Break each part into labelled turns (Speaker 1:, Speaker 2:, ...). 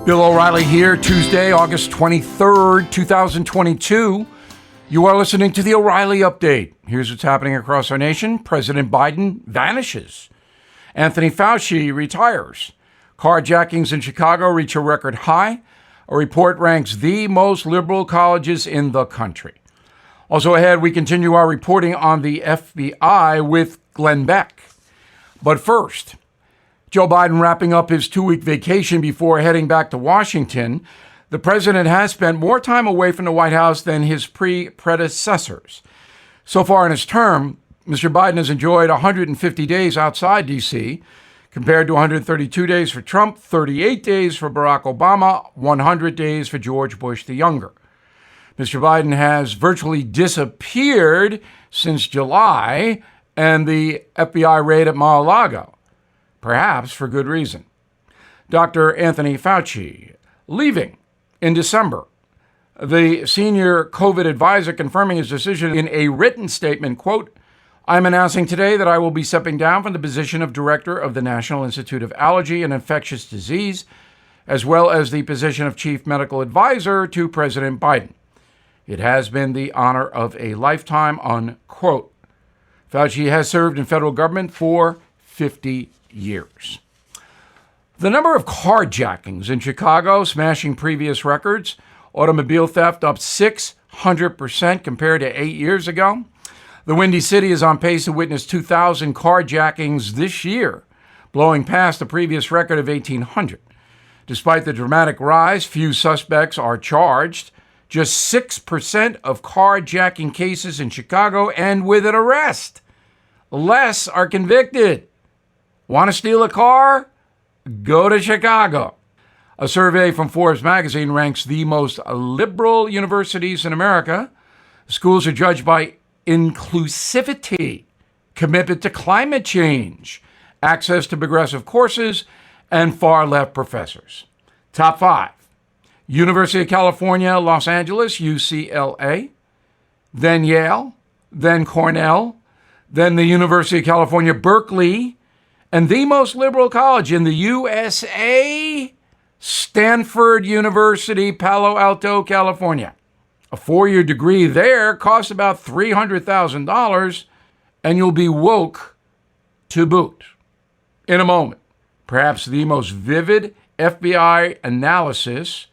Speaker 1: Bill O'Reilly here, Tuesday, August 23rd, 2022. You are listening to the O'Reilly Update. Here's what's happening across our nation. President Biden vanishes. Anthony Fauci retires. Carjackings in Chicago reach a record high. A report ranks the most liberal colleges in the country. Also ahead, we continue our reporting on the FBI with Glenn Beck. But first, Joe Biden wrapping up his 2-week vacation before heading back to Washington. The president has spent more time away from the White House than his predecessors. So far in his term, Mr. Biden has enjoyed 150 days outside D.C., compared to 132 days for Trump, 38 days for Barack Obama, 100 days for George Bush the Younger. Mr. Biden has virtually disappeared since July and the FBI raid at Mar-a-Lago, perhaps for good reason. Dr. Anthony Fauci leaving in December. The senior COVID advisor confirming his decision in a written statement, quote, "I'm announcing today that I will be stepping down from the position of director of the National Institute of Allergy and Infectious Disease, as well as the position of chief medical advisor to President Biden. It has been the honor of a lifetime," unquote. Fauci has served in federal government for 50 years. The number of carjackings in Chicago smashing previous records. Automobile theft up 600% compared to 8 years ago. The Windy City is on pace to witness 2,000 carjackings this year, blowing past the previous record of 1,800. Despite the dramatic rise, few suspects are charged. Just 6% of carjacking cases in Chicago end with an arrest. Less are convicted. Want to steal a car? Go to Chicago. A survey from Forbes magazine ranks the most liberal universities in America. Schools are judged by inclusivity, commitment to climate change, access to progressive courses, and far-left professors. Top 5. University of California, Los Angeles, UCLA, then Yale, then Cornell, then the University of California, Berkeley, and the most liberal college in the USA, Stanford University, Palo Alto, California. A 4-year degree there costs about $300,000, and you'll be woke to boot. In a moment, perhaps the most vivid FBI analysis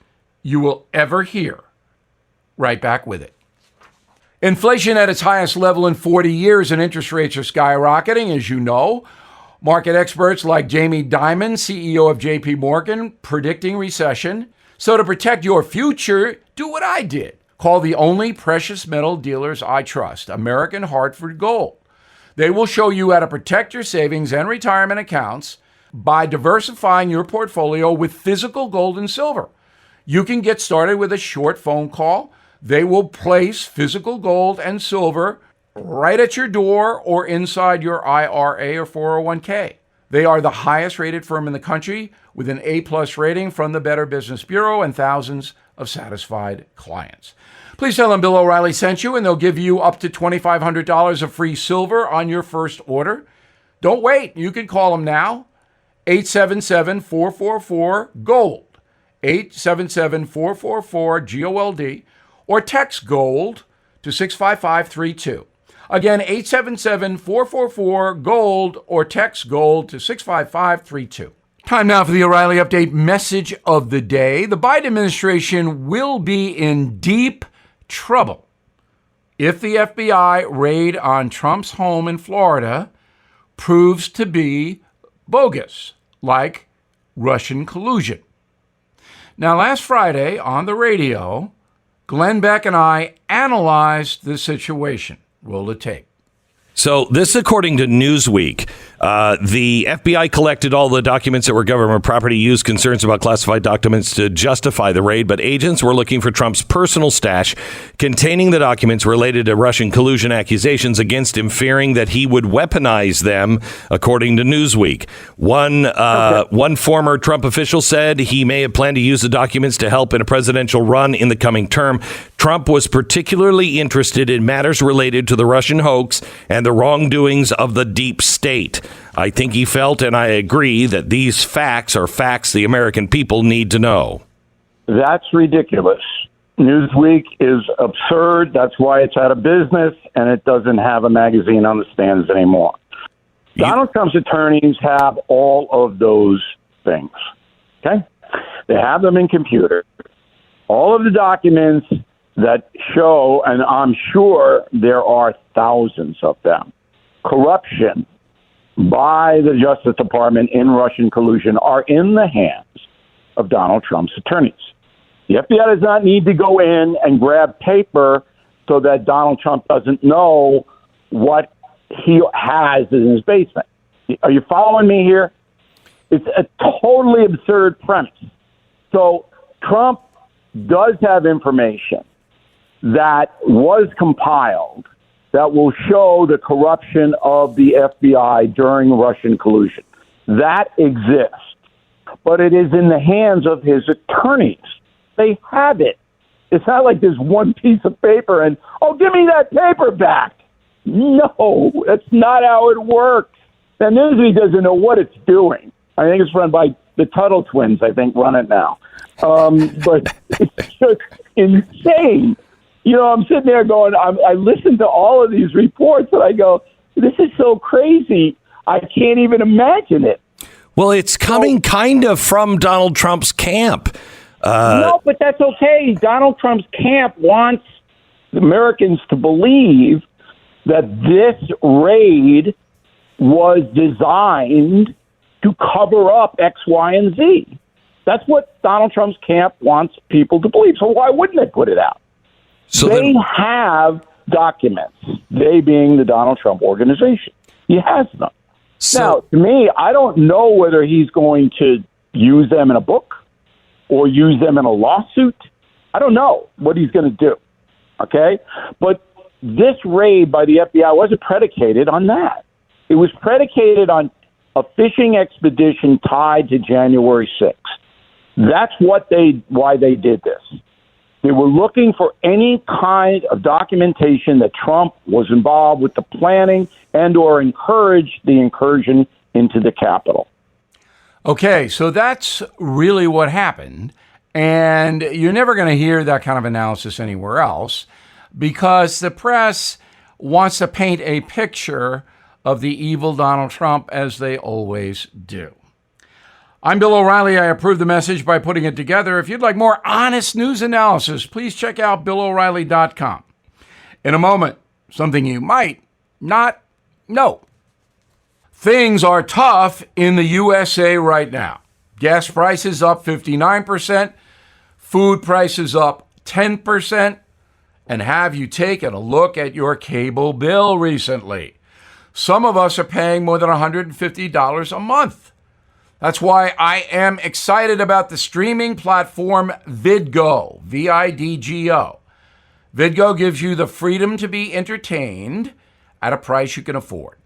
Speaker 1: you will ever hear. Right back with it. Inflation at its highest level in 40 years, and interest rates are skyrocketing, as you know. Market experts like Jamie Dimon, CEO of J.P. Morgan, predicting recession. So to protect your future, do what I did. Call the only precious metal dealers I trust, American Hartford Gold. They will show you how to protect your savings and retirement accounts by diversifying your portfolio with physical gold and silver. You can get started with a short phone call. They will place physical gold and silver right at your door or inside your IRA or 401k. They are the highest rated firm in the country with an A+ rating from the Better Business Bureau and thousands of satisfied clients. Please tell them Bill O'Reilly sent you, and they'll give you up to $2,500 of free silver on your first order. Don't wait. You can call them now. 877-444-GOLD. 877-444-GOLD. Or text GOLD to 65532. Again, 877-444-GOLD or text GOLD to 65532. Time now for the O'Reilly Update message of the day. The Biden administration will be in deep trouble if the FBI raid on Trump's home in Florida proves to be bogus, like Russian collusion. Now, last Friday on the radio, Glenn Beck and I analyzed the situation. Roll the tape.
Speaker 2: So this, according to Newsweek, the FBI collected all the documents that were government property, used concerns about classified documents to justify the raid, but agents were looking for Trump's personal stash containing the documents related to Russian collusion accusations against him, fearing that he would weaponize them, according to Newsweek. One former Trump official said he may have planned to use the documents to help in a presidential run in the coming term. Trump was particularly interested in matters related to the Russian hoax and the wrongdoings of the deep state. I think he felt, and I agree, that these facts are facts the American people need to know.
Speaker 3: That's ridiculous. Newsweek is absurd. That's why it's out of business, and it doesn't have a magazine on the stands anymore. Donald Trump's attorneys have all of those things. Okay? They have them in computer. All of the documents that show, and I'm sure there are thousands of them, corruption by the Justice Department in Russian collusion are in the hands of Donald Trump's attorneys. The FBI does not need to go in and grab paper so that Donald Trump doesn't know what he has in his basement. Are you following me here? It's a totally absurd premise. So Trump does have information that was compiled that will show the corruption of the FBI during Russian collusion. That exists, but it is in the hands of his attorneys. They have it. It's not like there's one piece of paper and, oh, give me that paper back. No, that's not how it works. And Newsweek doesn't know what it's doing. I think it's run by the Tuttle twins, I think, run it now. But it's just insane. You know, I'm sitting there going, I listen to all of these reports and I go, this is so crazy. I can't even imagine it.
Speaker 2: Well, it's coming kind of from Donald Trump's camp.
Speaker 3: No, but that's okay. Donald Trump's camp wants Americans to believe that this raid was designed to cover up X, Y, and Z. That's what Donald Trump's camp wants people to believe. So why wouldn't they put it out? So they have documents, they being the Donald Trump organization. He has them. Now, to me, I don't know whether he's going to use them in a book or use them in a lawsuit. I don't know what he's going to do. Okay? But this raid by the FBI wasn't predicated on that. It was predicated on a fishing expedition tied to January 6th. That's why they did this. They were looking for any kind of documentation that Trump was involved with the planning and or encouraged the incursion into the Capitol.
Speaker 1: Okay, so that's really what happened. And you're never going to hear that kind of analysis anywhere else because the press wants to paint a picture of the evil Donald Trump as they always do. I'm Bill O'Reilly. I approve the message by putting it together. If you'd like more honest news analysis, please check out BillO'Reilly.com. In a moment, something you might not know. Things are tough in the USA right now. Gas prices up 59%, food prices up 10%, and have you taken a look at your cable bill recently? Some of us are paying more than $150 a month. That's why I am excited about the streaming platform Vidgo, VIDGO. Vidgo gives you the freedom to be entertained at a price you can afford.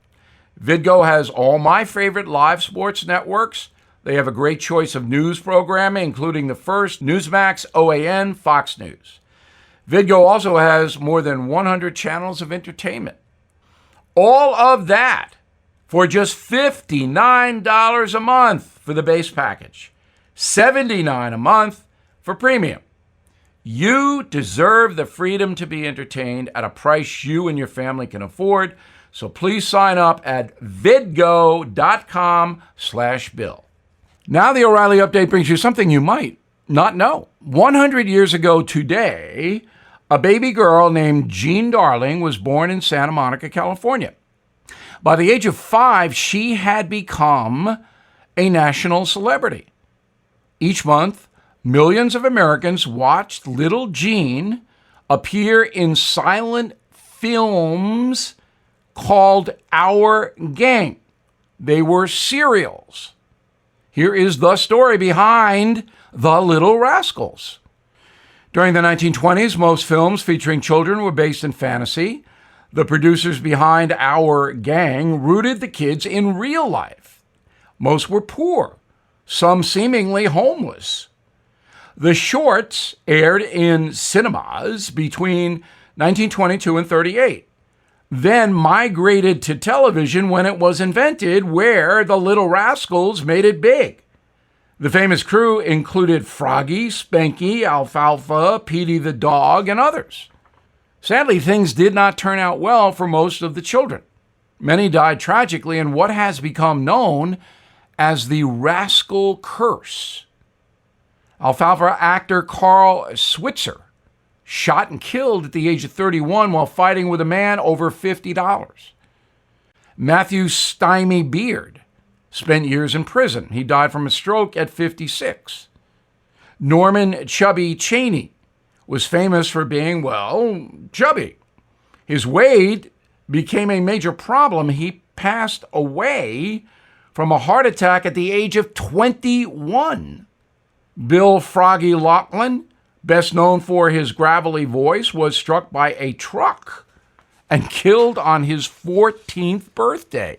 Speaker 1: Vidgo has all my favorite live sports networks. They have a great choice of news programming, including the first, Newsmax, OAN, Fox News. Vidgo also has more than 100 channels of entertainment. All of that for just $59 a month for the base package, $79 a month for premium. You deserve the freedom to be entertained at a price you and your family can afford. So please sign up at vidgo.com/Bill. Now the O'Reilly Update brings you something you might not know. 100 years ago today, a baby girl named Jean Darling was born in Santa Monica, California. By the age of 5, she had become a national celebrity. Each month, millions of Americans watched little Jean appear in silent films called Our Gang. They were serials. Here is the story behind The Little Rascals. During the 1920s, most films featuring children were based in fantasy. The producers behind Our Gang rooted the kids in real life. Most were poor, some seemingly homeless. The shorts aired in cinemas between 1922 and 38. then migrated to television when it was invented, where the Little Rascals made it big. The famous crew included Froggy, Spanky, Alfalfa, Petey the dog, and others. Sadly, things did not turn out well for most of the children. Many died tragically in what has become known as the Rascal Curse. Alfalfa actor Carl Switzer shot and killed at the age of 31 while fighting with a man over $50. Matthew Stymie Beard spent years in prison. He died from a stroke at 56. Norman Chubby Cheney was famous for being, well, chubby. His weight became a major problem. He passed away from a heart attack at the age of 21. Bill Froggy Laughlin, best known for his gravelly voice, was struck by a truck and killed on his 14th birthday.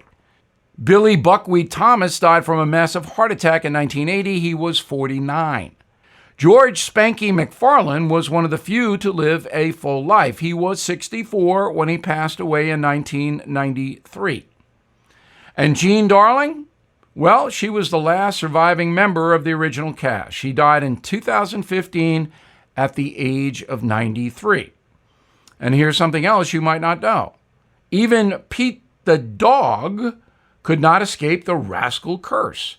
Speaker 1: Billy Buckwheat Thomas died from a massive heart attack in 1980. He was 49. George Spanky McFarland was one of the few to live a full life. He was 64 when he passed away in 1993. And Jean Darling? Well, she was the last surviving member of the original cast. She died in 2015 at the age of 93. And here's something else you might not know. Even Pete the dog could not escape the Rascal Curse.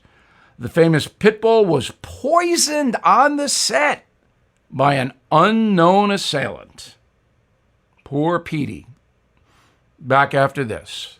Speaker 1: The famous pit bull was poisoned on the set by an unknown assailant. Poor Petey. Back after this.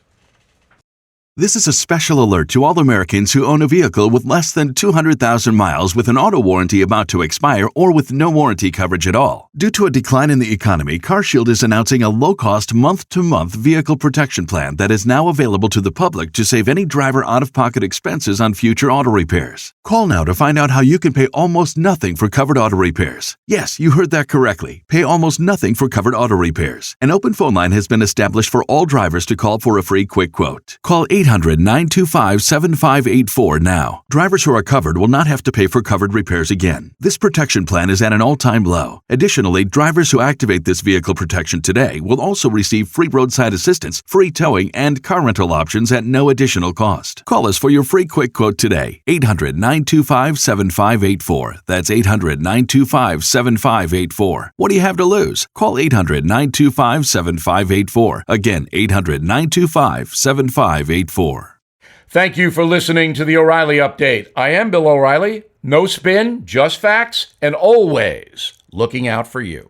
Speaker 4: This is a special alert to all Americans who own a vehicle with less than 200,000 miles with an auto warranty about to expire or with no warranty coverage at all. Due to a decline in the economy, CarShield is announcing a low-cost month-to-month vehicle protection plan that is now available to the public to save any driver out-of-pocket expenses on future auto repairs. Call now to find out how you can pay almost nothing for covered auto repairs. Yes, you heard that correctly. Pay almost nothing for covered auto repairs. An open phone line has been established for all drivers to call for a free quick quote. Call 800-925-7584 now. Drivers who are covered will not have to pay for covered repairs again. This protection plan is at an all-time low. Additionally, drivers who activate this vehicle protection today will also receive free roadside assistance, free towing, and car rental options at no additional cost. Call us for your free quick quote today. 800-925-7584. That's 800-925-7584. What do you have to lose? Call 800-925-7584. Again, 800-925-7584.
Speaker 1: Thank you for listening to the O'Reilly Update. I am Bill O'Reilly. No spin, just facts, and always looking out for you.